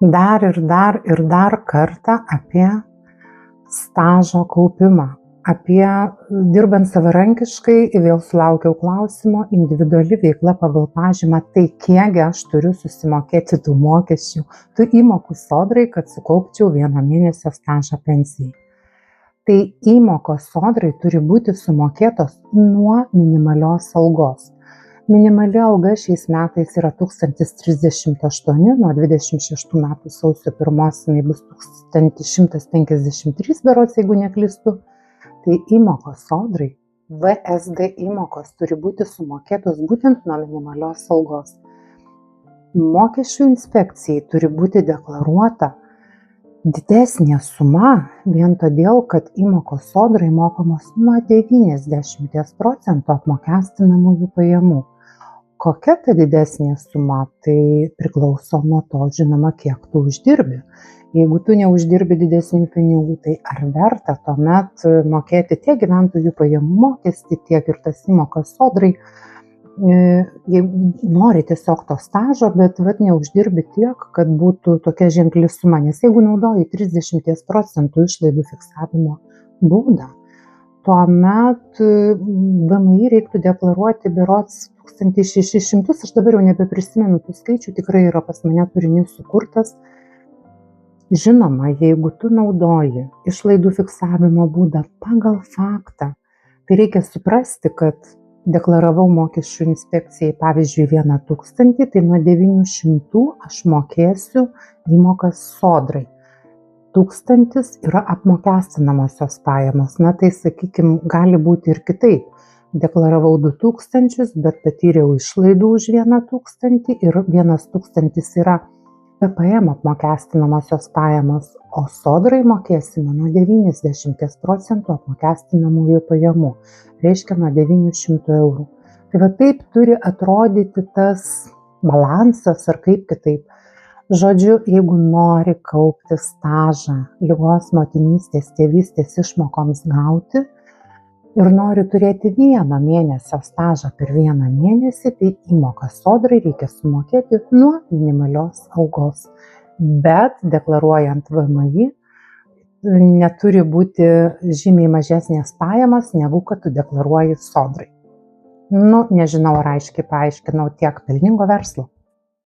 Dar ir dar kartą apie stažo kaupimą. Apie dirbant savarankiškai vėl sulaukiau klausimo individuali veikla pagal pažymą, tai kiekgi aš turiu susimokėti tų mokesčių, tų įmokų sodrai, kad sukaupčiau 1 mėnesio stažą pensijai. Tai įmokos sodrai turi būti sumokėtos nuo minimalios algos. Minimali alga šiais metais yra 1038, nuo 26 metų sausio 1 jinai bus 1153 berods, jeigu neklystu. Tai įmokos sodrai, VSD įmokos turi būti sumokėtos būtent nuo minimalios algos. Mokesčių inspekcijai turi būti deklaruota didesnė suma vien todėl, kad įmokos sodrai mokamos nuo 90% apmokestinamųjų pajamų. Kokia ta didesnė suma, tai priklauso nuo to, žinoma, kiek tu uždirbi. Jeigu tu neuždirbi didesnių pinigų, tai ar verta tuomet mokėti tiek gyventojų pajamų mokestį, tiek ir tas įmokas sodrai, jeigu nori tiesiog to stažo, bet neuždirbi tiek, kad būtų tokia ženkli suma. Nes jeigu naudoji 30% išlaidų fiksavimo būdą, tuomet VMI reiktų deklaruoti berods 1600, aš dabar jau nebeprisimenu tų skaičių, tikrai yra pas mane turinys sukurtas. Žinoma, jeigu tu naudoji išlaidų fiksavimo būdą pagal faktą, tai reikia suprasti, kad deklaravau mokesčių inspekcijai, pavyzdžiui, 1 000, tai nuo 900 aš mokėsiu įmokas sodrai. 1000 yra apmokestinamosios pajamos. Na tai, sakykime, gali būti ir kitaip. Deklaravau 2000, bet patyriau išlaidų už 1 000 ir 1 000 yra PPM apmokestinamosios pajamos, o sodrai mokėsime nuo 90% apmokestinamųjų pajamų, reiškia nuo 900 eurų. Tai taip turi atrodyti tas balansas ar kaip kitaip. Žodžiu, jeigu nori kaupti stažą ligos, motinystės, tėvystės išmokoms gauti ir nori turėti 1 mėnesio stažą per 1 mėnesį, tai įmokas sodrai reikia sumokėti nuo minimalios algos. Bet deklaruojant VMI neturi būti žymiai mažesnės pajamos, negu kad tu deklaruoji sodrai. Nežinau, ar aiškiai paaiškinau tiek pelningo verslo.